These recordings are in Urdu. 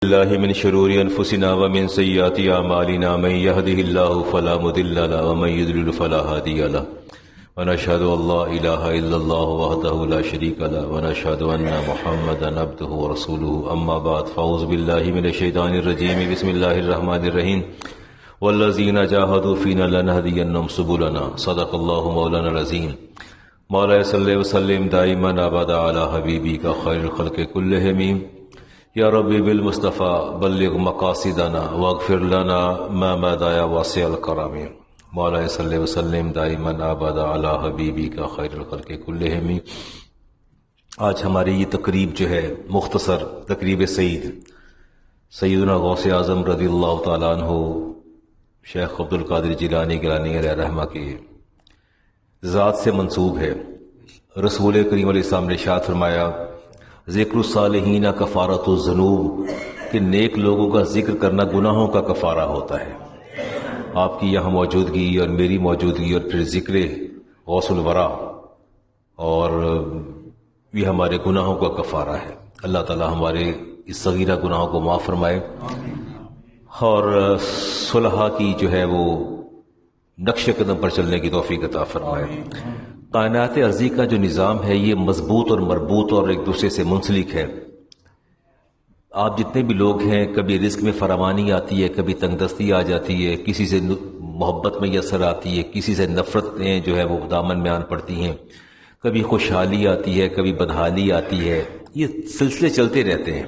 الله من شرور أنفسنا ومن سيئات أعمالنا من يهده الله فلا مضل له ومن يضلل فلا هادي له ونشهد أن لا إله إلا الله وحده لا شريك له ونشهد أن محمدا عبده ورسوله أما بعد فأعوذ بالله من الشيطان الرجيم بسم الله الرحمن الرحيم والذين جاهدوا فينا لنهدينهم سبلنا صدق الله مولانا العظيم مولاي صل وسلم دائما أبدا على حبيبك خير الخلق كلهم یا ربی بالمصطفیٰ بلغ مقاصدنا واغفر لنا ما مضى یا واسع الکرم مولا صلی وسلم دائما ابدا علی حبیبک خیر الخلق کلہم۔ آج ہماری یہ تقریب جو ہے مختصر تقریب سیدنا غوث اعظم رضی اللہ تعالیٰ عنہ شیخ عبد القادر جیلانی گیلانی علیہ رحمہ کی ذات سے منسوب ہے۔ رسول کریم علیہ السلام نے ارشاد فرمایا ذکر الصالحین کفارۃ الذنوب، کہ نیک لوگوں کا ذکر کرنا گناہوں کا کفارہ ہوتا ہے۔ آپ کی یہاں موجودگی اور میری موجودگی اور پھر ذکر غوث الورا اور یہ ہمارے گناہوں کا کفارہ ہے۔ اللہ تعالی ہمارے اس صغیرہ گناہوں کو معاف فرمائے اور صلحہ کی جو ہے وہ نقش قدم پر چلنے کی توفیق عطا فرمائے۔ کائنات ارضی کا جو نظام ہے یہ مضبوط اور مربوط اور ایک دوسرے سے منسلک ہے۔ آپ جتنے بھی لوگ ہیں، کبھی رزق میں فراوانی آتی ہے، کبھی تنگ دستی آ جاتی ہے، کسی سے محبت میں یسر آتی ہے، کسی سے نفرتیں جو ہے وہ دامن میں آن پڑتی ہیں، کبھی خوشحالی آتی ہے، کبھی بدحالی آتی ہے، یہ سلسلے چلتے رہتے ہیں۔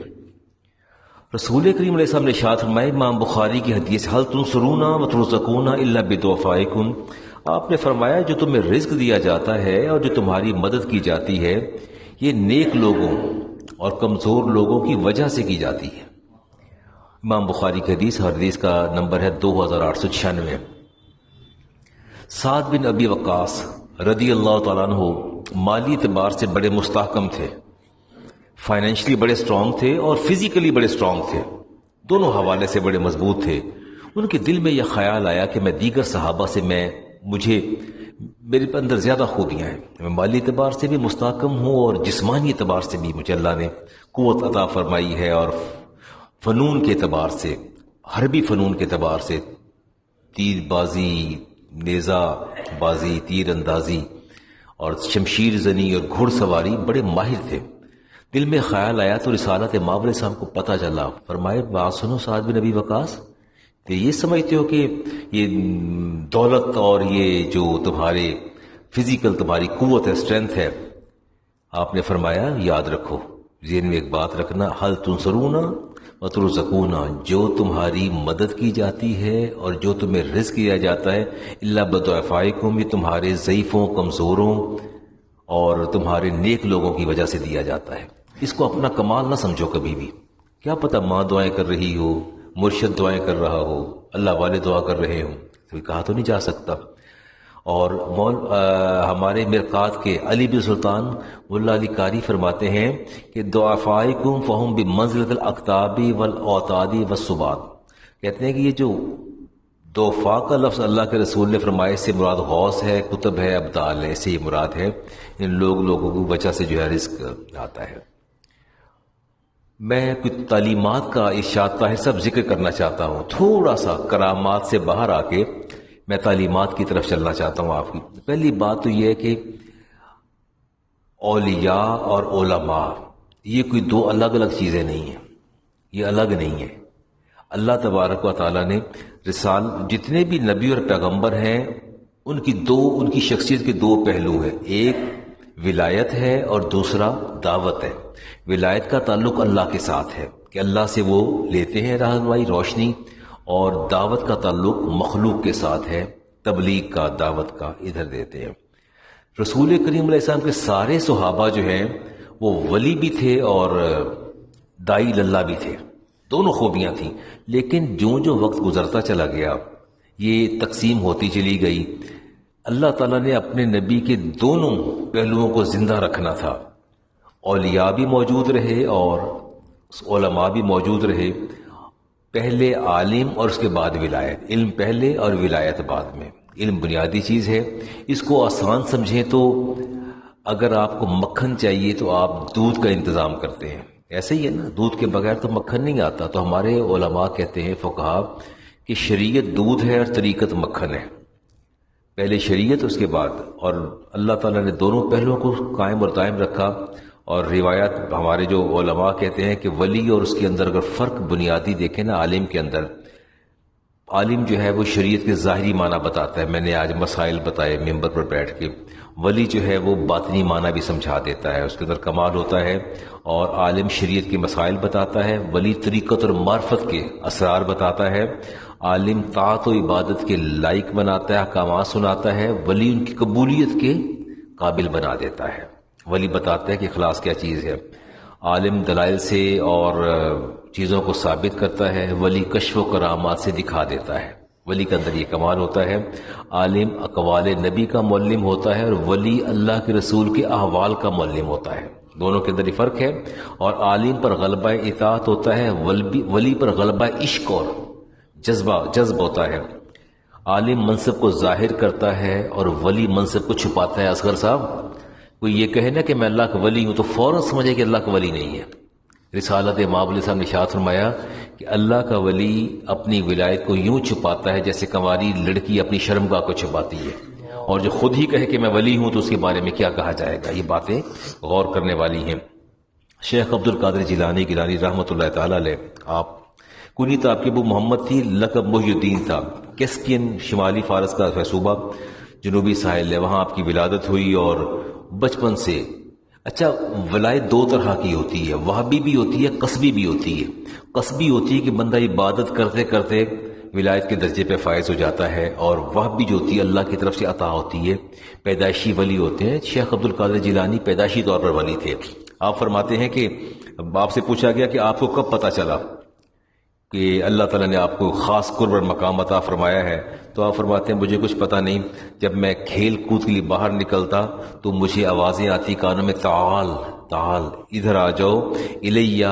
رسول کریم علیہ السلام نے ارشاد فرمایا، امام بخاری کی حدیث حل تنصرون وترزقون الا بدعفائکم، آپ نے فرمایا جو تمہیں رزق دیا جاتا ہے اور جو تمہاری مدد کی جاتی ہے یہ نیک لوگوں اور کمزور لوگوں کی وجہ سے کی جاتی ہے۔ امام بخاری کی حدیث، حدیث کا نمبر ہے 2896۔ سعد بن ابی وقاص رضی اللہ تعالیٰ عنہ مالی اعتبار سے بڑے مستحکم تھے، فائنینشلی بڑے سٹرونگ تھے اور فزیکلی بڑے سٹرونگ تھے، دونوں حوالے سے بڑے مضبوط تھے۔ ان کے دل میں یہ خیال آیا کہ میں دیگر صحابہ سے میرے اندر زیادہ خوبیاں ہیں، میں مالی اعتبار سے بھی مستحکم ہوں اور جسمانی اعتبار سے بھی مجھے اللہ نے قوت عطا فرمائی ہے، اور فنون کے اعتبار سے، حربی فنون کے اعتبار سے، تیر بازی، نیزہ بازی، تیر اندازی اور شمشیر زنی اور گھڑ سواری بڑے ماہر تھے۔ دل میں خیال آیا تو رسالت ماول صاحب کو پتہ چلا، فرمائے بات سنو سعد بن ابی وقاص، تو یہ سمجھتے ہو کہ یہ دولت اور یہ جو تمہارے فزیکل تمہاری قوت ہے، اسٹرینتھ ہے؟ آپ نے فرمایا یاد رکھو، ذہن میں ایک بات رکھنا، حل تنصرون وترزقون، جو تمہاری مدد کی جاتی ہے اور جو تمہیں رزق دیا جاتا ہے، الا بضعفائکم، یہ تمہارے ضعیفوں، کمزوروں اور تمہارے نیک لوگوں کی وجہ سے دیا جاتا ہے۔ اس کو اپنا کمال نہ سمجھو کبھی بھی، کیا پتہ ماں دعائیں کر رہی ہو، مرشد دعائیں کر رہا ہو، اللہ والے دعا کر رہے ہوں، تو کہا تو نہیں جا سکتا۔ اور ہمارے مرقات کے علی بن سلطان ملا علی قاری فرماتے ہیں کہ ضعفائکم فہم بمنزلۃ الاقطاب والاوتاد والسبات، کہتے ہیں کہ یہ جو ضعفاء کا لفظ اللہ کے رسول نے فرمایا، اس سے مراد غوث ہے، کتب ہے، ابدال ہے، اس سے یہ مراد ہے ان لوگوں کی وجہ سے جو ہے رزق آتا ہے۔ میں کچھ تعلیمات کا ارشاد طاہر صاحب ذکر کرنا چاہتا ہوں، تھوڑا سا کرامات سے باہر آ کے میں تعلیمات کی طرف چلنا چاہتا ہوں۔ آپ کی پہلی بات تو یہ ہے کہ اولیاء اور علماء یہ کوئی دو الگ الگ چیزیں نہیں ہیں، یہ الگ نہیں ہے۔ اللہ تبارک و تعالیٰ نے جتنے بھی نبی اور پیغمبر ہیں ان کی شخصیت کے دو پہلو ہیں، ایک ولایت ہے اور دوسرا دعوت ہے۔ ولایت کا تعلق اللہ کے ساتھ ہے کہ اللہ سے وہ لیتے ہیں رہنمائی، روشنی، اور دعوت کا تعلق مخلوق کے ساتھ ہے، تبلیغ کا، دعوت کا ادھر دیتے ہیں۔ رسول کریم علیہ السلام کے سارے صحابہ جو ہیں وہ ولی بھی تھے اور داعی اللہ بھی تھے، دونوں خوبیاں تھیں، لیکن جو وقت گزرتا چلا گیا یہ تقسیم ہوتی چلی گئی۔ اللہ تعالیٰ نے اپنے نبی کے دونوں پہلوؤں کو زندہ رکھنا تھا، اولیاء بھی موجود رہے اور علماء بھی موجود رہے، پہلے عالم اور اس کے بعد ولایت، علم پہلے اور ولایت بعد میں۔ علم بنیادی چیز ہے، اس کو آسان سمجھیں تو اگر آپ کو مکھن چاہیے تو آپ دودھ کا انتظام کرتے ہیں، ایسے ہی ہے نا، دودھ کے بغیر تو مکھن نہیں آتا. تو ہمارے علماء کہتے ہیں، فقہا، کہ شریعت دودھ ہے اور طریقت مکھن ہے. پہلے شریعت، اس کے بعد. اور اللہ تعالیٰ نے دونوں پہلوؤں کو قائم اور دائم رکھا. اور روایات ہمارے جو علماء کہتے ہیں کہ ولی اور اس کے اندر اگر فرق بنیادی دیکھیں نا، عالم کے اندر، عالم جو ہے وہ شریعت کے ظاہری معنی بتاتا ہے. میں نے آج مسائل بتائے ممبر پر بیٹھ کے. ولی جو ہے وہ باطنی معنی بھی سمجھا دیتا ہے، اس کے اندر کمال ہوتا ہے. اور عالم شریعت کے مسائل بتاتا ہے، ولی طریقت اور معرفت کے اسرار بتاتا ہے. عالم طاعت و عبادت کے لائق بناتا ہے، احکامات سناتا ہے. ولی ان کی قبولیت کے قابل بنا دیتا ہے. ولی بتاتا ہے کہ اخلاص کیا چیز ہے. عالم دلائل سے اور چیزوں کو ثابت کرتا ہے، ولی کشف و کرامات سے دکھا دیتا ہے. ولی کے اندر یہ کمال ہوتا ہے. عالم اقوال نبی کا معلم ہوتا ہے اور ولی اللہ کے رسول کے احوال کا معلم ہوتا ہے. دونوں کے اندر یہ فرق ہے. اور عالم پر غلبہ اطاعت ہوتا ہے، ولی پر غلبہ عشق اور جذب ہوتا ہے. عالم منصب کو ظاہر کرتا ہے اور ولی منصب کو چھپاتا ہے. اصغر صاحب، کوئی یہ کہے نا کہ میں اللہ کا ولی ہوں تو فوراً سمجھے کہ اللہ کا ولی نہیں ہے. رسالت امام علیہ السلام نے ارشاد فرمایا کہ اللہ کا ولی اپنی ولایت کو یوں چھپاتا ہے جیسے کنواری لڑکی اپنی شرمگاہ کو چھپاتی ہے. اور جو خود ہی کہے کہ میں ولی ہوں تو اس کے بارے میں کیا کہا جائے گا. یہ باتیں غور کرنے والی ہیں. شیخ عبد القادر جیلانی رحمۃ اللہ تعالی علیہ، آپ کنیت آپ کے ابو محمد تھی، لقب محی الدین تھا. کیسپین شمالی فارس کا صوبہ، جنوبی ساحل ہے، وہاں آپ کی ولادت ہوئی. اور بچپن سے، اچھا، ولایت دو طرح کی ہوتی ہے، وہابی بھی ہوتی ہے، قصبی بھی ہوتی ہے. قصبی ہوتی ہے کہ بندہ عبادت کرتے کرتے ولایت کے درجے پہ فائز ہو جاتا ہے. اور وہابی جو ہوتی ہے اللہ کی طرف سے عطا ہوتی ہے، پیدائشی ولی ہوتے ہیں. شیخ عبد القادر جیلانی پیدائشی طور پر ولی تھے. آپ فرماتے ہیں کہ آپ سے پوچھا گیا کہ آپ کو کب پتہ چلا کہ اللہ تعالیٰ نے آپ کو خاص قرب اور مقام عطا فرمایا ہے؟ تو آپ فرماتے ہیں مجھے کچھ پتہ نہیں. جب میں کھیل کود کے لیے باہر نکلتا تو مجھے آوازیں آتی کانوں میں، تعال تعال، ادھر آ جاؤ، الیہ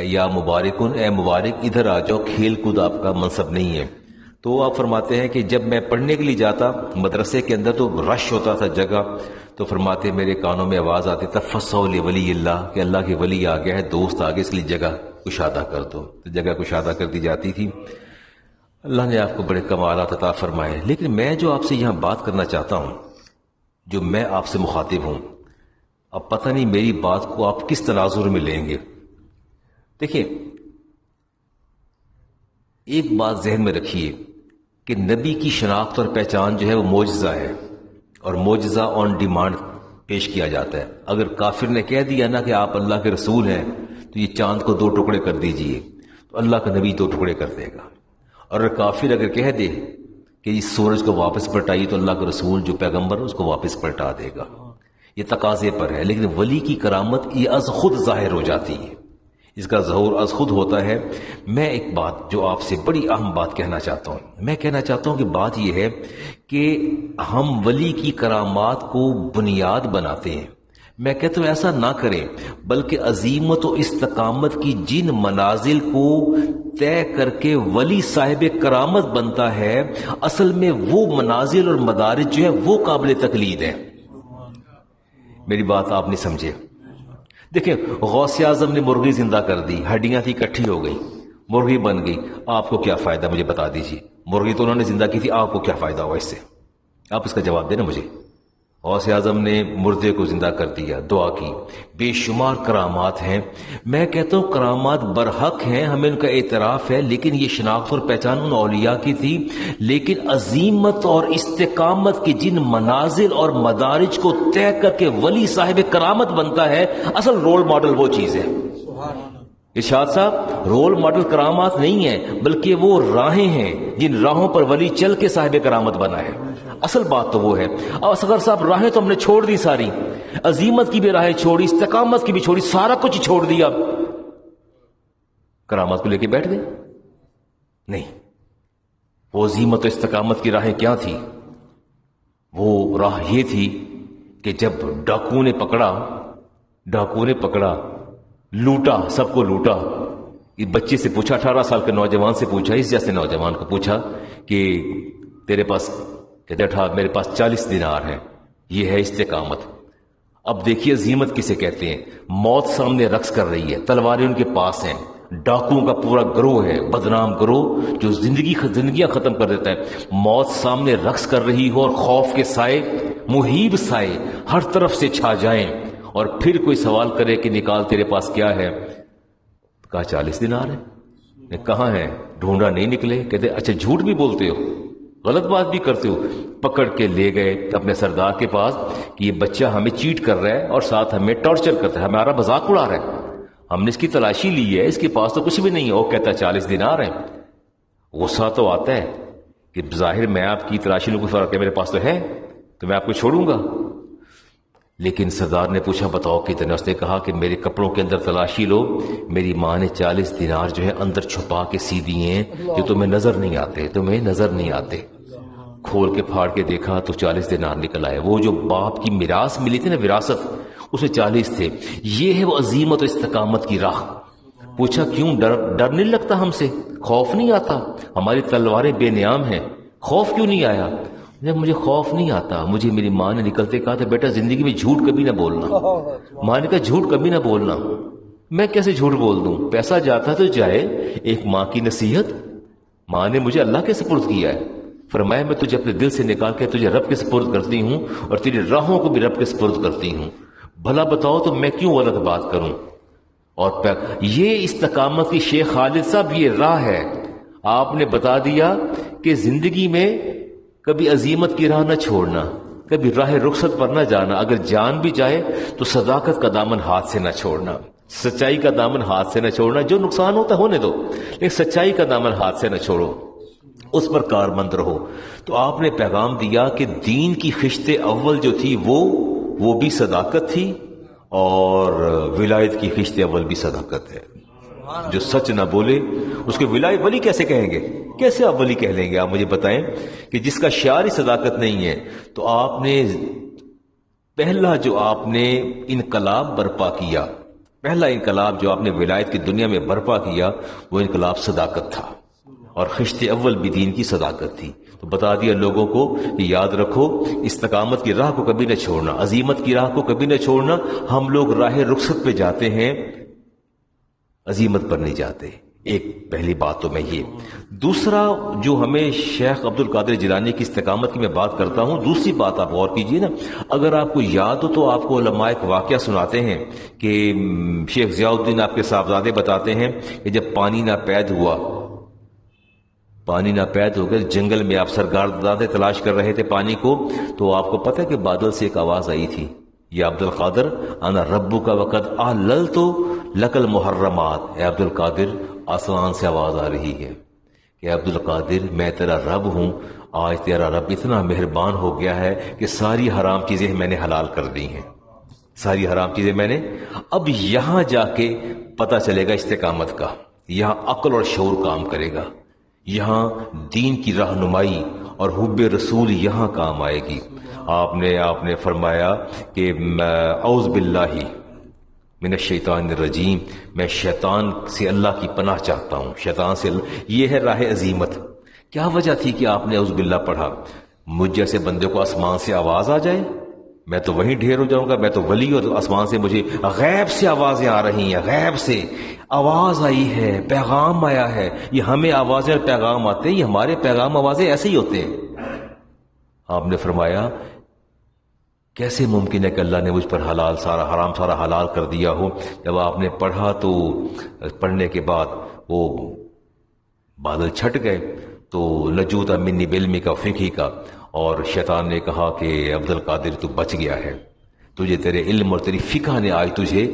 یا مبارکن، اے مبارک ادھر آ جاؤ، کھیل کود آپ کا منصب نہیں ہے. تو آپ فرماتے ہیں کہ جب میں پڑھنے کے لیے جاتا مدرسے کے اندر تو رش ہوتا تھا جگہ، تو فرماتے میرے کانوں میں آواز آتی تفسحوا لولی اللہ، کہ اللہ کے ولی آ گیا ہے، دوست آ گئے، اس لیے جگہ کشادہ کر دو. تو جگہ کشادہ کر دی جاتی تھی. اللہ نے آپ کو بڑے کمالات عطا فرمائے. لیکن میں جو آپ سے یہاں بات کرنا چاہتا ہوں، جو میں آپ سے مخاطب ہوں، اب پتہ نہیں میری بات کو آپ کس تناظر میں لیں گے. دیکھیں، ایک بات ذہن میں رکھیے کہ نبی کی شناخت اور پہچان جو ہے وہ معجزہ ہے، اور معجزہ آن ڈیمانڈ پیش کیا جاتا ہے. اگر کافر نے کہہ دیا نا کہ آپ اللہ کے رسول ہیں تو یہ چاند کو 2 ٹکڑے کر دیجئے، تو اللہ کا نبی 2 ٹکڑے کر دے گا. اور کافر اگر کہہ دے کہ اس سورج کو واپس پلٹائیے تو اللہ کا رسول جو پیغمبر ہے اس کو واپس پلٹا دے گا. یہ تقاضے پر ہے. لیکن ولی کی کرامت یہ از خود ظاہر ہو جاتی ہے، اس کا ظہور از خود ہوتا ہے. میں ایک بات جو آپ سے بڑی اہم بات کہنا چاہتا ہوں، میں کہنا چاہتا ہوں کہ بات یہ ہے کہ ہم ولی کی کرامات کو بنیاد بناتے ہیں. میں کہتا ہوں ایسا نہ کریں، بلکہ عظیمت و استقامت کی جن منازل کو طے کر کے ولی صاحب کرامت بنتا ہے، اصل میں وہ منازل اور مدارج جو ہے وہ قابل تقلید ہے. میری بات آپ نے سمجھے. دیکھیں، غوث اعظم نے مرغی زندہ کر دی، ہڈیاں تھی اکٹھی ہو گئی، مرغی بن گئی. آپ کو کیا فائدہ مجھے بتا دیجیے. مرغی تو انہوں نے زندہ کی تھی، آپ کو کیا فائدہ ہوا اس سے؟ آپ اس کا جواب دینا مجھے. غوث اعظم نے مردے کو زندہ کر دیا، دعا کی. بے شمار کرامات ہیں. میں کہتا ہوں کرامات برحق ہیں، ہمیں ان کا اعتراف ہے، لیکن یہ شناخت اور پہچان ان اولیاء کی تھی. لیکن عظیمت اور استقامت کی جن منازل اور مدارج کو طے کر کے ولی صاحب کرامت بنتا ہے، اصل رول ماڈل وہ چیز ہے. ارشاد صاحب، رول ماڈل کرامات نہیں ہیں، بلکہ وہ راہیں ہیں جن راہوں پر ولی چل کے صاحب کرامت بنا ہے. اصل بات تو وہ ہے. اب اصغر صاحب، راہیں تو ہم نے چھوڑ دی ساری، عظیمت کی بھی راہیں چھوڑی، استقامت کی بھی چھوڑی، سارا کچھ چھوڑ دیا، کرامات کو لے کے بیٹھ گئے. نہیں، وہ عظیمت و استقامت کی راہیں کیا تھی؟ وہ راہ یہ تھی کہ جب ڈاکو نے پکڑا، لوٹا، سب کو لوٹا. یہ بچے سے پوچھا، 18 سال کے نوجوان سے پوچھا، اس جیسے نوجوان کو پوچھا کہ تیرے پاس، کہتے میرے پاس 40 دینار ہیں. یہ ہے استقامت. اب دیکھیے عظیمت کسے کہتے ہیں. موت سامنے رقص کر رہی ہے، تلواریں ان کے پاس ہیں، ڈاکوؤں کا پورا گروہ ہے، بدنام گروہ جو زندگیاں ختم کر دیتا ہے. موت سامنے رقص کر رہی ہو اور خوف کے سائے، مہیب سائے ہر طرف سے چھا جائیں، اور پھر کوئی سوال کرے کہ نکال تیرے پاس کیا ہے؟ کہا 40 دینار ہے. کہاں ہے؟ ڈھونڈا، نہیں نکلے. کہتے اچھا جھوٹ بھی بولتے ہو، غلط بات بھی کرتے ہو. پکڑ کے لے گئے اپنے سردار کے پاس کہ یہ بچہ ہمیں چیٹ کر رہا ہے اور ساتھ ہمیں ٹارچر کرتا ہے، ہمارا مذاق اڑا رہا ہے. ہم نے اس کی تلاشی لی ہے، اس کے پاس تو کچھ بھی نہیں ہے. وہ کہتا ہے 40 دینار ہے. غصہ تو آتا ہے کہ ظاہر میں آپ کی تلاشی لوں، کوئی فرق ہے، میرے پاس تو ہے، تو میں آپ کو چھوڑوں گا. لیکن سردار نے پوچھا بتاؤ کتنے؟ اس نے کہا کہ میرے کپڑوں کے اندر تلاشی لو، میری ماں نے 40 دینار جو ہے اندر چھپا کے سی دیے ہیں جو تمہیں نظر نہیں آتے، تمہیں نظر نہیں آتے. کھول کے پھاڑ کے دیکھا تو 40 دینار نکل آئے. وہ جو باپ کی میراث ملی تھی نا، وراثت، اس میں 40 تھے. یہ ہے وہ عظیمت و استقامت کی راہ. پوچھا کیوں؟ ڈر نہیں لگتا ہم سے؟ خوف نہیں آتا؟ ہماری تلواریں بے نیام ہیں، خوف کیوں نہیں آیا؟ مجھے خوف نہیں آتا. مجھے میری ماں نے نکلتے کہا تھا بیٹا زندگی میں جھوٹ کبھی نہ بولنا. ماں نے کہا جھوٹ کبھی نہ بولنا. میں کیسے جھوٹ بول دوں؟ پیسہ جاتا تو جائے، ایک ماں کی نصیحت. ماں نے مجھے اللہ کے سپرد کیا ہے. فرمایا میں تجھے اپنے دل سے نکال کے تجھے رب کے سپرد کرتی ہوں اور تیری راہوں کو بھی رب کے سپرد کرتی ہوں. بھلا بتاؤ تو میں کیوں غلط بات کروں؟ اور یہ استقامت کی شیخ خالد صاحب یہ راہ ہے. آپ نے بتا دیا کہ زندگی میں کبھی عظیمت کی راہ نہ چھوڑنا، کبھی راہ رخصت پر نہ جانا. اگر جان بھی جائے تو صداقت کا دامن ہاتھ سے نہ چھوڑنا، سچائی کا دامن ہاتھ سے نہ چھوڑنا. جو نقصان ہوتا ہونے دو، لیکن سچائی کا دامن ہاتھ سے نہ چھوڑو، اس پر کارمند رہو. تو آپ نے پیغام دیا کہ دین کی خشت اول جو تھی وہ بھی صداقت تھی، اور ولایت کی خشت اول بھی صداقت ہے. جو سچ نہ بولے اس کے ولی کیسے کہیں گے؟ کیسے آپ ولی کہہ لیں گے؟ آپ مجھے بتائیں کہ جس کا شعار ہی صداقت نہیں ہے. تو آپ نے پہلا جو آپ نے انقلاب برپا کیا، پہلا انقلاب جو آپ نے ولایت کی دنیا میں برپا کیا، وہ انقلاب صداقت تھا، اور خشت اول بھی دین کی صداقت تھی. تو بتا دیا لوگوں کو کہ یاد رکھو استقامت کی راہ کو کبھی نہ چھوڑنا، عظیمت کی راہ کو کبھی نہ چھوڑنا. ہم لوگ راہ رخصت پہ جاتے ہیں، عظیمت پر نہیں جاتے. ایک پہلی بات تو میں یہ. دوسرا جو ہمیں شیخ عبد القادر جیلانی کی استقامت کی میں بات کرتا ہوں، دوسری بات آپ غور کیجئے نا. اگر آپ کو یاد ہو تو آپ کو علماء ایک واقعہ سناتے ہیں کہ شیخ ضیاء الدین آپ کے صاحبزادے بتاتے ہیں کہ جب پانی ناپید ہوا، پانی ناپید ہو گئے، جنگل میں آپ سرکار دادے تلاش کر رہے تھے پانی کو، تو آپ کو پتہ ہے کہ بادل سے ایک آواز آئی تھی، یا عبد القادر انا ربک وقد احللت لک المحرمات. اے عبد القادر، آسمان سے آواز آ رہی ہے کہ عبد القادر میں تیرا رب ہوں، آج تیرا رب اتنا مہربان ہو گیا ہے کہ ساری حرام چیزیں میں نے حلال کر دی ہیں، ساری حرام چیزیں میں نے. اب یہاں جا کے پتہ چلے گا استقامت کا، یہاں عقل اور شعور کام کرے گا، یہاں دین کی رہنمائی اور حب رسول یہاں کام آئے گی. آپ نے فرمایا کہ اعوذ باللہ من الشیطان الرجیم، میں شیطان سے اللہ کی پناہ چاہتا ہوں، شیطان سے. یہ ہے راہ عظیمت. کیا وجہ تھی کہ آپ نے اعوذ باللہ پڑھا؟ مجھ جیسے بندے کو آسمان سے آواز آ جائے، میں تو وہیں ڈھیر ہو جاؤں گا. میں تو ولی، اور آسمان سے مجھے غیب سے آوازیں آ رہی ہیں، غیب سے آواز آئی ہے، پیغام آیا ہے. یہ ہمیں آوازیں اور پیغام آتے ہیں، یہ ہمارے پیغام آوازیں ایسے ہی ہوتے ہیں. آپ نے فرمایا کیسے ممکن ہے کہ اللہ نے مجھ پر حلال سارا، حرام سارا حلال کر دیا ہو؟ جب آپ نے پڑھا تو پڑھنے کے بعد وہ بادل چھٹ گئے. تو نجوت منی بعلمی کا، فقہ کا. اور شیطان نے کہا کہ عبد القادر تو بچ گیا ہے، تجھے تیرے علم اور تیری فقہ نے آج تجھے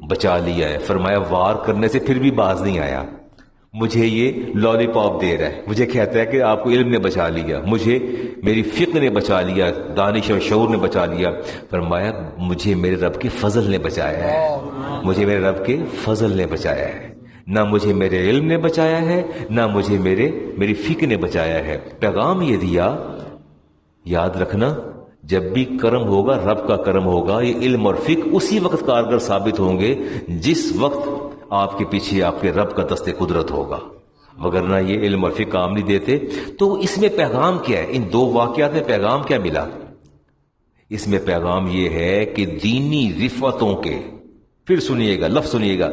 بچا لیا ہے. فرمایا وار کرنے سے پھر بھی باز نہیں آیا، مجھے یہ لالی پاپ دے رہا ہے، مجھے کہتا ہے کہ آپ کو علم نے بچا لیا، مجھے میری فقہ نے بچا لیا، دانش اور شعور نے بچا لیا. فرمایا مجھے میرے رب کے فضل نے بچایا ہے، مجھے میرے رب کے فضل نے بچایا ہے. نہ مجھے میرے علم نے بچایا ہے، نہ مجھے میری فقہ نے بچایا ہے. پیغام یہ دیا، یاد رکھنا جب بھی کرم ہوگا رب کا کرم ہوگا. یہ علم اور فقہ اسی وقت کارگر ثابت ہوں گے جس وقت آپ کے پیچھے آپ کے رب کا دست قدرت ہوگا، وگرنہ یہ علم اور فقہ کام نہیں دیتے. تو اس میں پیغام کیا ہے؟ ان دو واقعات میں پیغام کیا ملا؟ اس میں پیغام یہ ہے کہ دینی رفعتوں کے، پھر سنیے گا لفظ سنیے گا،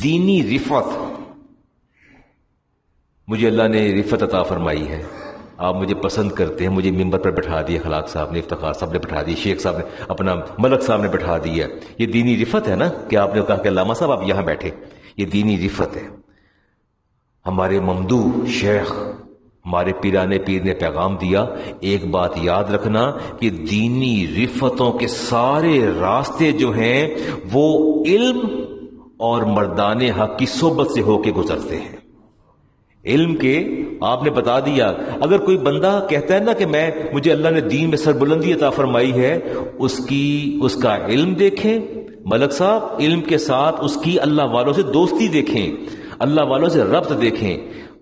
دینی رفعت، مجھے اللہ نے رفعت عطا فرمائی ہے، آپ مجھے پسند کرتے ہیں، مجھے ممبر پر بٹھا دیا، خلاق صاحب نے، افتخار صاحب نے بٹھا دی، شیخ صاحب نے، اپنا ملک صاحب نے بٹھا دیا، یہ دینی رفعت ہے نا کہ آپ نے کہا کہ علامہ صاحب آپ یہاں بیٹھے، یہ دینی رفعت ہے۔ ہمارے ممدوح شیخ، ہمارے پیرانے پیر نے پیغام دیا، ایک بات یاد رکھنا کہ دینی رفتوں کے سارے راستے جو ہیں وہ علم اور مردان حق کی صحبت سے ہو کے گزرتے ہیں۔ علم کے آپ نے بتا دیا، اگر کوئی بندہ کہتا ہے نا کہ مجھے اللہ نے دین میں سربلندی عطا فرمائی ہے، اس کا علم دیکھیں ملک صاحب، علم کے ساتھ اس کی اللہ والوں سے دوستی دیکھیں، اللہ والوں سے ربط دیکھیں۔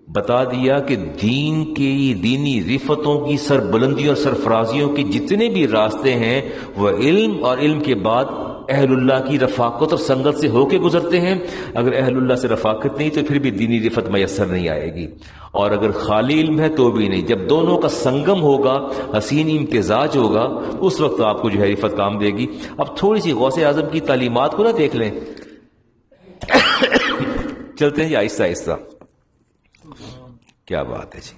بتا دیا کہ دینی رفتوں کی سربلندیوں اور سرفرازیوں کے جتنے بھی راستے ہیں وہ علم اور علم کے بعد اہل اللہ کی رفاقت اور سنگت سے ہو کے گزرتے ہیں۔ اگر اہل اللہ سے رفاقت نہیں تو پھر بھی دینی رفت میسر نہیں آئے گی، اور اگر خالی علم ہے تو بھی نہیں۔ جب دونوں کا سنگم ہوگا، حسین امتزاج ہوگا، اس وقت آپ کو جو ہے رفت کام دے گی۔ اب تھوڑی سی غوث اعظم کی تعلیمات کو نہ دیکھ لیں، چلتے ہیں جی آہستہ آہستہ۔ کیا بات ہے جی،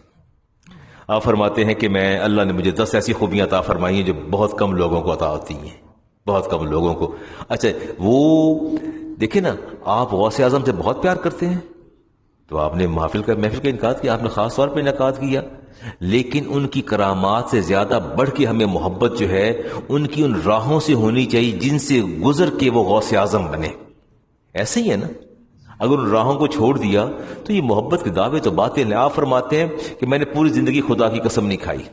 آپ فرماتے ہیں کہ اللہ نے مجھے 10 ایسی خوبیاں عطا فرمائی ہیں جو بہت کم لوگوں کو عطا ہوتی ہیں، بہت کم لوگوں کو۔ اچھا وہ دیکھیں نا، آپ غوث اعظم سے بہت پیار کرتے ہیں تو آپ نے محفل کا انعقاد کیا، آپ نے خاص طور پہ انعقاد کیا، لیکن ان کی کرامات سے زیادہ بڑھ کے ہمیں محبت جو ہے ان کی ان راہوں سے ہونی چاہیے جن سے گزر کے وہ غوث اعظم بنے۔ ایسے ہی ہے نا، اگر ان راہوں کو چھوڑ دیا تو یہ محبت کے دعوے تو باطل ہیں۔ آپ فرماتے ہیں کہ میں نے پوری زندگی خدا کی قسم نہیں کھائی،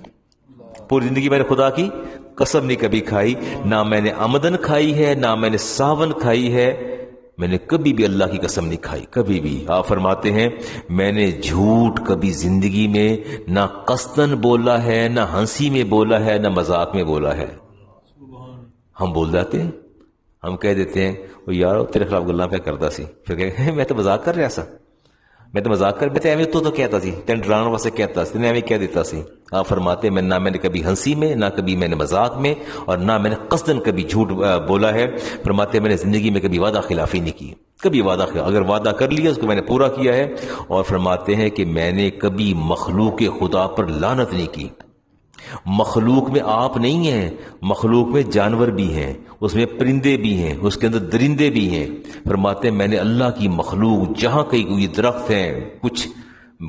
پوری زندگی میں نے خدا کی قسم نہیں کبھی کھائی، نہ میں نے آمدن کھائی ہے، نہ میں نے ساون کھائی ہے، میں نے کبھی بھی اللہ کی قسم نہیں کھائی، کبھی بھی۔ آپ فرماتے ہیں میں نے جھوٹ کبھی زندگی میں نہ قصدن بولا ہے، نہ ہنسی میں بولا ہے، نہ مذاق میں بولا ہے۔ ہم بول جاتے ہیں، ہم کہہ دیتے ہیں وہ یار تیرے خلاف گلاں پہ کرتا سی، پھر کہ میں تو مذاق کر رہا سا، میں تو مذاق کر، میں تو ایویں تو کہتا سی، تین ڈرانا واسطے کہتا سی، ایویں کہہ دیتا سی۔ آپ فرماتے ہیں نہ میں نے کبھی ہنسی میں، نہ کبھی میں نے مذاق میں، اور نہ میں نے قصدن کبھی جھوٹ بولا ہے۔ فرماتے ہیں میں نے زندگی میں کبھی وعدہ خلافی نہیں کی، کبھی وعدہ خلاف، اگر وعدہ کر لیا اس کو میں نے پورا کیا ہے۔ اور فرماتے ہیں کہ میں نے کبھی مخلوق خدا پر لعنت نہیں کی۔ مخلوق میں آپ نہیں ہیں، مخلوق میں جانور بھی ہیں، اس میں پرندے بھی ہیں، اس کے اندر درندے بھی ہیں۔ فرماتے ہیں میں نے اللہ کی مخلوق جہاں کہیں کوئی درخت ہے، کچھ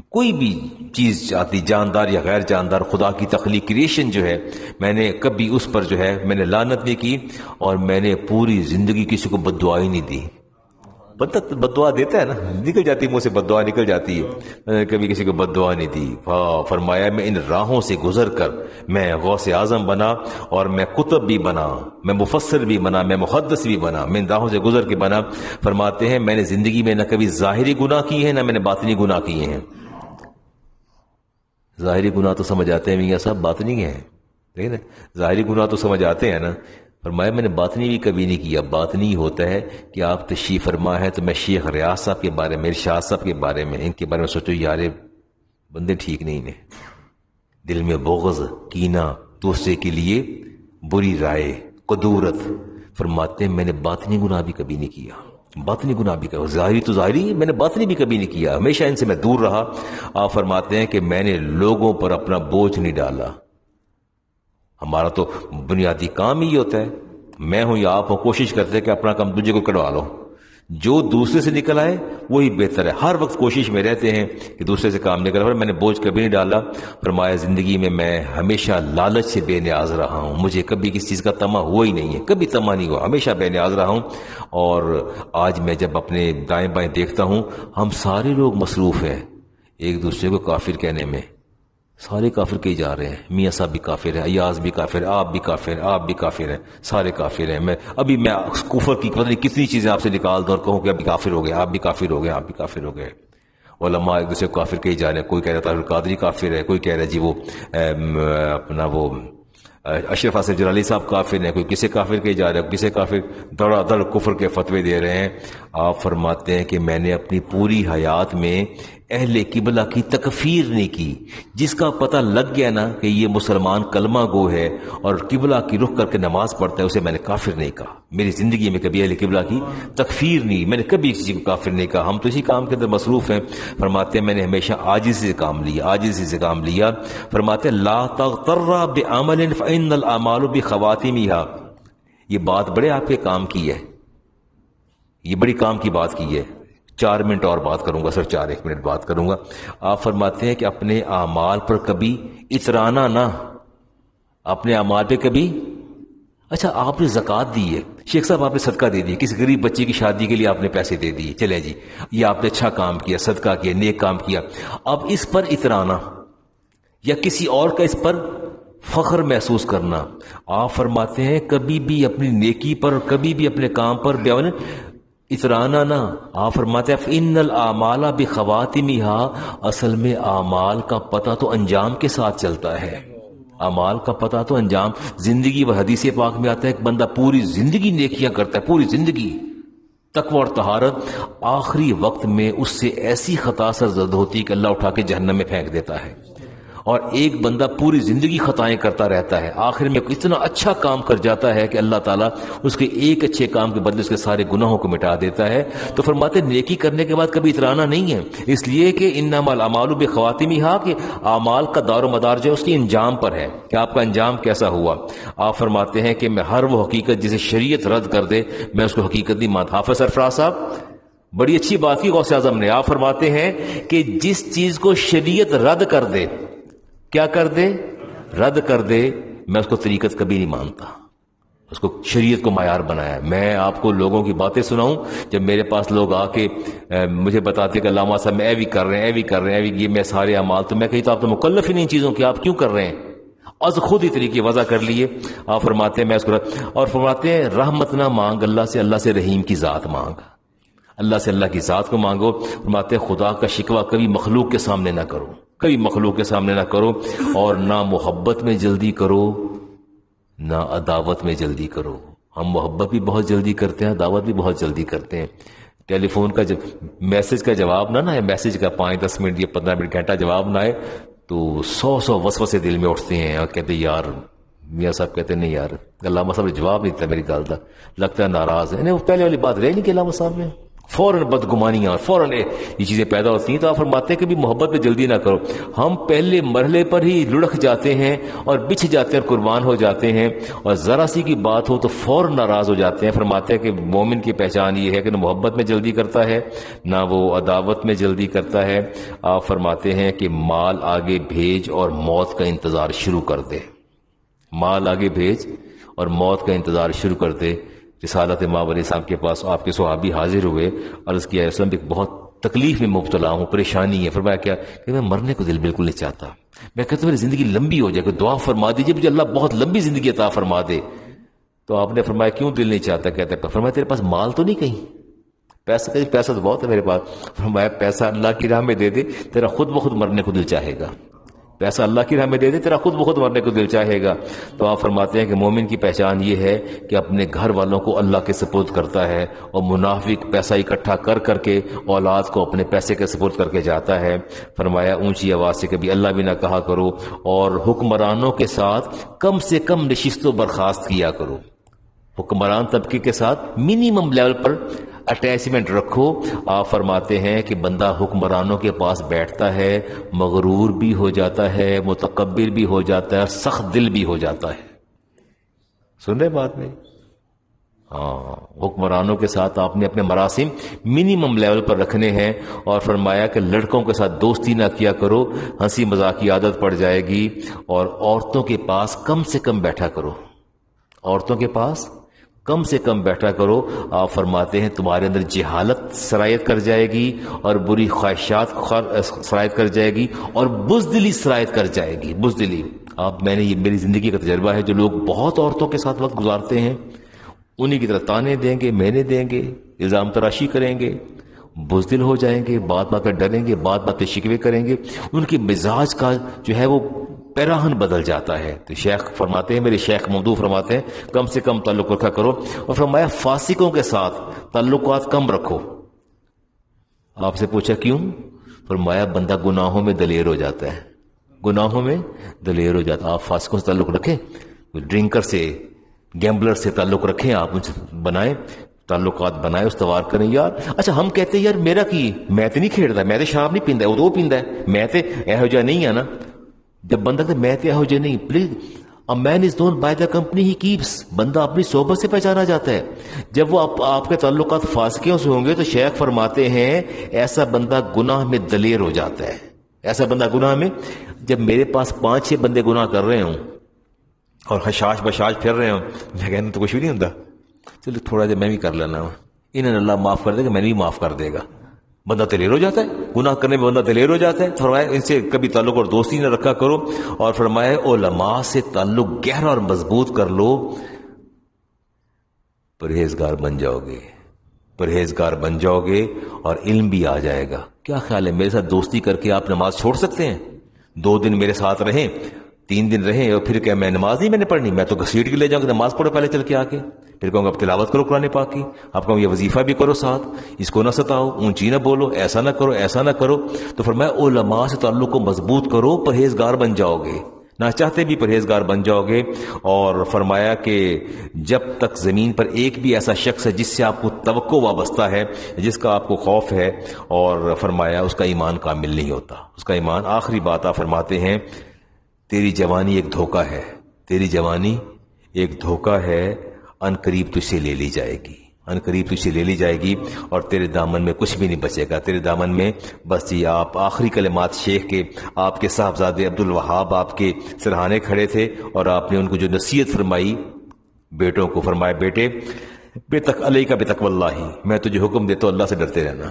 کوئی بھی چیز آتی، جاندار یا غیر جاندار، خدا کی تخلیق کریشن جو ہے، میں نے کبھی اس پر جو ہے میں نے لعنت نہیں کی، اور میں نے پوری زندگی کسی کو بد دعا ہی نہیں دی۔ بد دعا دیتا ہے نا، نکل جاتی منہ سے بد دعا نکل جاتی ہے، کبھی کسی کو بد دعا نہیں دی۔ فرمایا میں ان راہوں سے گزر کر میں غوث اعظم بنا، اور میں کتب بھی بنا، میں مفسر بھی بنا، میں محدث بھی بنا، میں ان راہوں سے گزر کے بنا۔ فرماتے ہیں میں نے زندگی میں نہ کبھی ظاہری گناہ کیے ہیں، نہ میں نے باطنی گناہ کیے ہیں۔ ظاہری گناہ تو سمجھ آتے ہیں میاں صاحب، باطنی ہیں، ٹھیک ہے، ظاہری گناہ تو سمجھ آتے ہیں نا۔ فرمایا میں نے باطنی بھی کبھی نہیں کیا۔ باطنی ہوتا ہے کہ آپ تشریف فرما ہے تو میں شیخ ریاض صاحب کے بارے میں، ارشاد صاحب کے بارے میں، ان کے بارے میں سوچو یار بندے ٹھیک نہیں ہیں، دل میں بغض، کینہ، دوسرے کے لیے بری رائے، قدورت۔ فرماتے ہیں میں نے باطنی گناہ بھی کبھی نہیں کیا، باطنی گناہ بھی کبھی، ظاہری تو ظاہری، میں نے باطنی بھی کبھی نہیں کیا، ہمیشہ ان سے میں دور رہا۔ آپ فرماتے ہیں کہ میں نے لوگوں پر اپنا بوجھ نہیں ڈالا۔ ہمارا تو بنیادی کام ہی ہوتا ہے، میں ہوں یا آپ ہوں، کوشش کرتے ہیں کہ اپنا کام دوسرے کو کڑوا لو، جو دوسرے سے نکل آئے وہی بہتر ہے۔ ہر وقت کوشش میں رہتے ہیں کہ دوسرے سے کام نکل آئے۔ میں نے بوجھ کبھی نہیں ڈالا۔ فرمایا زندگی میں ہمیشہ لالچ سے بے نیاز رہا ہوں، مجھے کبھی کسی چیز کا طمع ہوا ہی نہیں ہے، کبھی طمع نہیں ہوا، ہمیشہ بے نیاز رہا ہوں۔ اور آج میں جب اپنے دائیں بائیں دیکھتا ہوں، ہم سارے لوگ مصروف ہیں ایک دوسرے کو کافر کہنے میں، سارے کافر کہے جا رہے ہیں، میاں صاحب بھی کافر ہے، ایاز بھی کافر ہے، آپ بھی کافر ہیں، آپ بھی کافر ہیں، سارے کافر ہیں۔ میں کفر کی پتہ نہیں کتنی چیزیں آپ سے نکال دوں اور کہوں کہ ابھی کافر ہو گئے، آپ بھی کافر ہو گئے، آپ بھی کافر ہو گئے۔ علماء ایک دوسرے کو کافر کہے جا رہے ہیں، کوئی کہہ رہا ہے القادری کافر ہے، کوئی کہہ رہا ہے جی وہ اپنا وہ اشرف حسن جلالی صاحب کافر ہیں، کوئی کسی کافر کے جا رہے ہیں، کسی کافر دڑا دڑ کفر کے فتوے دے رہے ہیں. آپ فرماتے ہیں کہ میں نے اپنی پوری حیات میں اہل قبلہ کی تکفیر نہیں کی. جس کا پتہ لگ گیا نا کہ یہ مسلمان کلمہ گو ہے اور قبلہ کی رخ کر کے نماز پڑھتا ہے، اسے میں نے کافر نہیں کہا. میری زندگی میں کبھی اہل قبلہ کی تکفیر نہیں، میں نے کبھی کسی کو کافر نہیں کہا. ہم تو اسی کام کے اندر مصروف ہیں. فرماتے ہیں میں نے ہمیشہ عاجزی سے کام لیا. فرماتے ہیں لا تغتر بعمل فإن الأعمال بخواتمها. یہ بات بڑے آپ کے کام کی ہے، یہ بڑی کام کی بات کی ہے. 4 منٹ اور بات کروں گا سر، 1 منٹ بات کروں گا. آپ فرماتے ہیں کہ اپنے اعمال پر کبھی اترانا نہ، اپنے اعمال پہ کبھی. اچھا آپ نے زکوٰۃ دی ہے، شیخ صاحب آپ نے صدقہ دے دی، کسی غریب بچے کی شادی کے لیے آپ نے پیسے دے دیے، چلے جی یہ آپ نے اچھا کام کیا، صدقہ کیا، نیک کام کیا. اب اس پر اترانا یا کسی اور کا اس پر فخر محسوس کرنا، آپ فرماتے ہیں کبھی بھی اپنی نیکی پر، کبھی بھی اپنے کام پر اترانا نہ. آپ فرماتے ہیں ان الاعمال بخواتمها، اصل میں اعمال کا پتہ تو انجام کے ساتھ چلتا ہے. اعمال کا پتہ تو انجام. زندگی و حدیث پاک میں آتا ہے کہ بندہ پوری زندگی نیکیاں کرتا ہے، پوری زندگی تقوی اور طہارت، آخری وقت میں اس سے ایسی خطا سرزد ہوتی ہے کہ اللہ اٹھا کے جہنم میں پھینک دیتا ہے. اور ایک بندہ پوری زندگی خطائیں کرتا رہتا ہے، آخر میں اتنا اچھا کام کر جاتا ہے کہ اللہ تعالیٰ اس کے ایک اچھے کام کے بدلے اس کے سارے گناہوں کو مٹا دیتا ہے. تو فرماتے نیکی کرنے کے بعد کبھی اترانا نہیں ہے، اس لیے کہ انما الاعمال بخواتمها، کہ اعمال کا دار و مدار جو ہے اس کے انجام پر ہے کہ آپ کا انجام کیسا ہوا. آپ فرماتے ہیں کہ میں ہر وہ حقیقت جسے شریعت رد کر دے میں اس کو حقیقت نہیں مانتا. حافظ سرفراز صاحب بڑی اچھی بات کی غوث اعظم نے. آپ فرماتے ہیں کہ جس چیز کو شریعت رد کر دے، کیا کر دے؟ رد کر دے، میں اس کو طریقت کبھی نہیں مانتا. اس کو شریعت کو معیار بنایا. میں آپ کو لوگوں کی باتیں سناؤں، جب میرے پاس لوگ آ کے مجھے بتاتے کہ علامہ صاحب میں ایوی کر رہے ہیں یہ میں سارے اعمال، تو میں کہی تو آپ تو مکلف ہی نہیں چیزوں کی، آپ کیوں کر رہے ہیں؟ از خود ہی طریقے وضع کر لیے. آپ فرماتے ہیں میں اس کو اور فرماتے ہیں رحمت نہ مانگ اللہ سے رحیم کی ذات مانگ. اللہ سے اللہ کی ذات کو مانگو. فرماتے ہیں خدا کا شکوہ کبھی مخلوق کے سامنے نہ کرو، کبھی مخلوق کے سامنے نہ کرو، اور نہ محبت میں جلدی کرو نہ عداوت میں جلدی کرو. ہم محبت بھی بہت جلدی کرتے ہیں، عداوت بھی بہت جلدی کرتے ہیں. ٹیلی فون کا میسج کا جواب نہ آئے، میسج کا 5-10 منٹ یا 15 منٹ گھنٹہ جواب نہ آئے تو 100 وسوسے دل میں اٹھتے ہیں اور کہتے یار، میاں صاحب کہتے نہیں یار علامہ صاحب نے جواب نہیں دیتا میری گل کا، لگتا ہے ناراض ہے. وہ پہلے والی بات رہی نہیں کہ علامہ صاحب نے فوراً بدگمانیاں اور فوراً یہ چیزیں پیدا ہوتی ہیں. تو آپ فرماتے ہیں کہ بھی محبت میں جلدی نہ کرو. ہم پہلے مرحلے پر ہی لڑک جاتے ہیں اور بچھ جاتے ہیں اور قربان ہو جاتے ہیں، اور ذرا سی کی بات ہو تو فوراً ناراض ہو جاتے ہیں. فرماتے ہیں کہ مومن کی پہچان یہ ہے کہ نہ محبت میں جلدی کرتا ہے نہ وہ عداوت میں جلدی کرتا ہے. آپ فرماتے ہیں کہ مال آگے بھیج اور موت کا انتظار شروع کر دے. مال آگے بھیج اور موت کا انتظار شروع کر دے. رسالت امام علیہ السلام کے پاس آپ کے صحابی حاضر ہوئے، عرض کیا اسلام ایک بہت تکلیف میں مبتلا ہوں، پریشانی ہے. فرمایا کیا؟ کہ میں مرنے کو دل بالکل نہیں چاہتا، میں کہتا ہوں میری زندگی لمبی ہو جائے، کہ دعا فرما دیجیے مجھے اللہ بہت لمبی زندگی عطا فرما دے. تو آپ نے فرمایا کیوں دل نہیں چاہتا؟ کہتا ہے فرمایا تیرے پاس مال تو نہیں کہیں؟ پیسہ تو بہت ہے میرے پاس. فرمایا پیسہ اللہ کی راہ میں دے دے، تیرا خود بخود مرنے کو دل چاہے گا. پیسہ اللہ کی راہ میں دے دے، تیرا خود بخود مرنے کو دل چاہے گا. تو آپ فرماتے ہیں کہ مومن کی پہچان یہ ہے کہ اپنے گھر والوں کو اللہ کے سپرد کرتا ہے، اور منافق پیسہ اکٹھا کر کے اولاد کو اپنے پیسے کے سپرد کر کے جاتا ہے. فرمایا اونچی آواز سے کبھی اللہ بھی نہ کہا کرو، اور حکمرانوں کے ساتھ کم سے کم نشست و برخاست کیا کرو. حکمران طبقے کے ساتھ منیمم لیول پر اٹیچمنٹ رکھو. آپ فرماتے ہیں کہ بندہ حکمرانوں کے پاس بیٹھتا ہے مغرور بھی ہو جاتا ہے، متکبر بھی ہو جاتا ہے، اور سخت دل بھی ہو جاتا ہے. سن رہے بات میں؟ ہاں، حکمرانوں کے ساتھ آپ نے اپنے مراسم منیمم لیول پر رکھنے ہیں. اور فرمایا کہ لڑکوں کے ساتھ دوستی نہ کیا کرو، ہنسی مذاق کی عادت پڑ جائے گی. اور عورتوں کے پاس کم سے کم بیٹھا کرو، عورتوں کے پاس کم سے کم بیٹھا کرو. آپ فرماتے ہیں تمہارے اندر جہالت سرایت کر جائے گی، اور بری خواہشات سرایت کر جائے گی، اور بزدلی سرایت کر جائے گی. بزدلی میں نے یہ میری زندگی کا تجربہ ہے، جو لوگ بہت عورتوں کے ساتھ وقت گزارتے ہیں انہی کی طرح تانے دیں گے، مینے دیں گے، الزام تراشی کریں گے، بزدل ہو جائیں گے، بات بات پہ ڈریں گے، بات بات پہ شکوے کریں گے. ان کے مزاج کا جو ہے وہ پیراہن بدل جاتا ہے. تو شیخ فرماتے ہیں، میرے شیخ ممدوح فرماتے ہیں کم سے کم تعلق رکھا کرو. اور فرمایا فاسقوں کے ساتھ تعلقات کم رکھو. آپ سے پوچھا کیوں؟ فرمایا بندہ گناہوں میں دلیر ہو جاتا ہے، گناہوں میں دلیر ہو جاتا ہے. آپ فاسقوں سے تعلق رکھیں، ڈرنکر سے، گیمبلر سے تعلق رکھیں، آپ ان سے بنائیں تعلقات، بنائیں، استوار کریں. یار اچھا ہم کہتے ہیں یار میرا کی میں تو نہیں کھیڑتا، میں تو شراب نہیں پیندا، وہ تو پیندا ہے، میں تو یہو جہا نہیں ہے نا. جب بندہ کہ میں تو یہو جہا نہیں، please A man is known by the company he keeps. بندہ اپنی صحبت سے پہچانا جاتا ہے. جب وہ آپ کے تعلقات فاسقوں سے ہوں گے تو شیخ فرماتے ہیں ایسا بندہ گناہ میں دلیر ہو جاتا ہے. ایسا بندہ گناہ میں، جب میرے پاس 5-6 بندے گناہ کر رہے ہوں اور حشاش بشاش پھر رہے ہوں، میں کہنا تو کچھ بھی نہیں ہوتا، چلو تھوڑا جا میں بھی کر لینا، انہیں اللہ معاف کر دے گا، میں بھی معاف کر دے گا. بندہ دلیر ہو جاتا ہے، گناہ کرنے میں بندہ دلیر ہو جاتا ہے. فرمایا ان سے کبھی تعلق اور دوستی نہ رکھا کرو. اور فرمایا علماء سے تعلق گہرا اور مضبوط کر لو، پرہیزگار بن جاؤ گے، پرہیزگار بن جاؤ گے اور علم بھی آ جائے گا. کیا خیال ہے میرے ساتھ دوستی کر کے آپ نماز چھوڑ سکتے ہیں؟ 2 دن میرے ساتھ رہیں، 3 دن رہیں اور پھر کہ میں نماز نہیں میں نے پڑھنی، میں تو گھسیٹ کے لے جاؤں گا، نماز پڑھو پہلے چل کے آ کے، پھر کہوں گا اب تلاوت کرو قرآن پاک کی، آپ کہوں یہ وظیفہ بھی کرو ساتھ، اس کو نہ ستاؤ، اونچی نہ بولو، ایسا نہ کرو، ایسا نہ کرو. تو فرمایا علماء سے تعلق کو مضبوط کرو، پرہیزگار بن جاؤ گے، نہ چاہتے بھی پرہیزگار بن جاؤ گے. اور فرمایا کہ جب تک زمین پر ایک بھی ایسا شخص ہے جس سے آپ کو توقع وابستہ ہے، جس کا آپ کو خوف ہے، اور فرمایا اس کا ایمان کامل نہیں ہوتا، اس کا ایمان. آخری بات آپ فرماتے ہیں تیری جوانی ایک دھوکہ ہے، تیری جوانی ایک دھوکہ ہے، ان قریب تجھ سے لے لی جائے گی، ان قریب تجھ سے لے لی جائے گی اور تیرے دامن میں کچھ بھی نہیں بچے گا. تیرے دامن میں بس یہ آپ آخری کلمات شیخ کے، آپ کے صاحبزادے عبدالوہاب آپ کے سرہانے کھڑے تھے اور آپ نے ان کو جو نصیحت فرمائی بیٹوں کو، فرمایا بیٹے علیک بتقوی اللہ، میں تجھے حکم دیتا ہوں اللہ سے ڈرتے رہنا،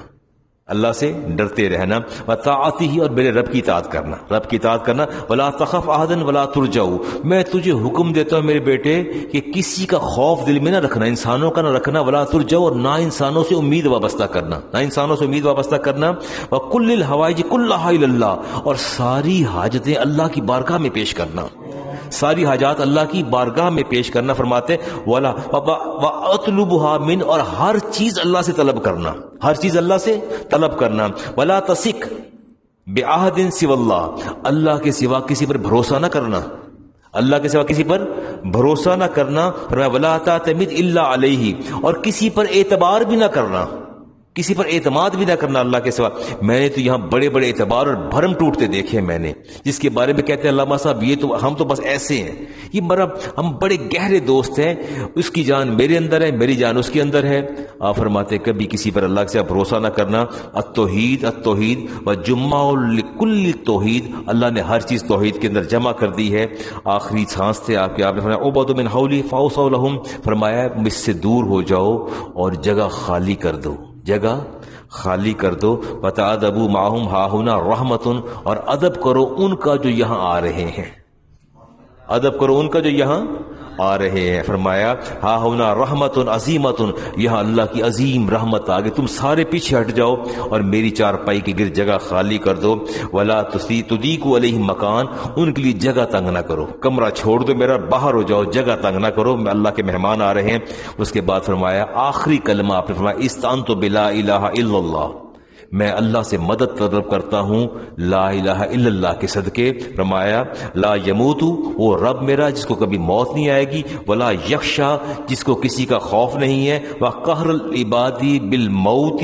اللہ سے ڈرتے رہنا، وطاعتہ اور میرے رب کی اطاعت کرنا، رب کی اطاعت کرنا، ولا تخف احدا ولا ترجو. میں تجھے حکم دیتا ہوں میرے بیٹے کہ کسی کا خوف دل میں نہ رکھنا، انسانوں کا نہ رکھنا، ولا ترجو اور نہ انسانوں سے امید وابستہ کرنا، نہ انسانوں سے امید وابستہ کرنا. وکل الحوائج کلھا الی اللہ اور ساری حاجتیں اللہ کی بارگاہ میں پیش کرنا، ساری حاجات اللہ کی بارگاہ میں پیش کرنا. فرماتے ولا واطلبها من اور ہر چیز اللہ سے طلب کرنا، ہر چیز اللہ سے طلب کرنا. ولا تثق بعہد سوى اللہ اللہ کے سوا کسی پر بھروسہ نہ کرنا، اللہ کے سوا کسی پر بھروسہ نہ کرنا. فرمایا ولا تعتمد الا علیہ اور کسی پر اعتبار بھی نہ کرنا، کسی پر اعتماد بھی نہ کرنا اللہ کے سوا. میں نے تو یہاں بڑے بڑے اعتبار اور بھرم ٹوٹتے دیکھے میں نے، جس کے بارے میں کہتے ہیں علامہ صاحب یہ تو ہم تو بس ایسے ہیں، یہ ہم بڑے گہرے دوست ہیں، اس کی جان میرے اندر ہے، میری جان اس کے اندر ہے. آپ فرماتے کبھی کسی پر اللہ کے سوا بھروسہ نہ کرنا. التوحید التوحید وجمع لکل توحید، اللہ نے ہر چیز توحید کے اندر جمع کر دی ہے. آخری سانس تھے آپ کے، آپ نے فرمایا عبد من حولی فاوصوا لهم، فرمایا مجھ سے دور ہو جاؤ اور جگہ خالی کر دو، جگہ خالی کر دو. وتعادبوا معهم ها هنا رحمۃ اور ادب کرو ان کا جو یہاں آ رہے ہیں، ادب کرو ان کا جو یہاں آ رہے ہیں. فرمایا ہا ہونا رحمت عظیمت، یہاں اللہ کی عظیم رحمت آ گئی، تم سارے پیچھے ہٹ جاؤ اور میری چارپائی کے گرد جگہ خالی کر دو. ولا تضيقوا علیہم مکان، ان کے لیے جگہ تنگ نہ کرو، کمرہ چھوڑ دو میرا، باہر ہو جاؤ، جگہ تنگ نہ کرو، اللہ کے مہمان آ رہے ہیں. اس کے بعد فرمایا آخری کلمہ آپ نے فرمایا استعنت بلا الہ الا اللہ، میں اللہ سے مدد طلب کرتا ہوں لا الہ الا اللہ کے صدقے. فرمایا لا یموت، وہ رب میرا جس کو کبھی موت نہیں آئے گی، ولا یخشا جس کو کسی کا خوف نہیں ہے، وقہر العباد بالموت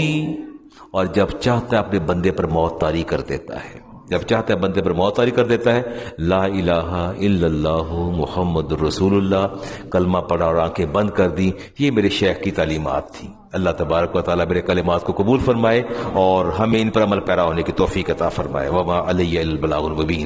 اور جب چاہتا ہے اپنے بندے پر موت طاری کر دیتا ہے، جب چاہتا ہے بندے پر موت طاری کر دیتا ہے. لا الہ الا اللہ محمد رسول اللہ، کلمہ پڑھا اور آنکھیں بند کر دی. یہ میرے شیخ کی تعلیمات تھی. اللہ تبارک و تعالیٰ میرے کلمات کو قبول فرمائے اور ہمیں ان پر عمل پیرا ہونے کی توفیق عطا فرمائے. وما علی البلاغ المبین.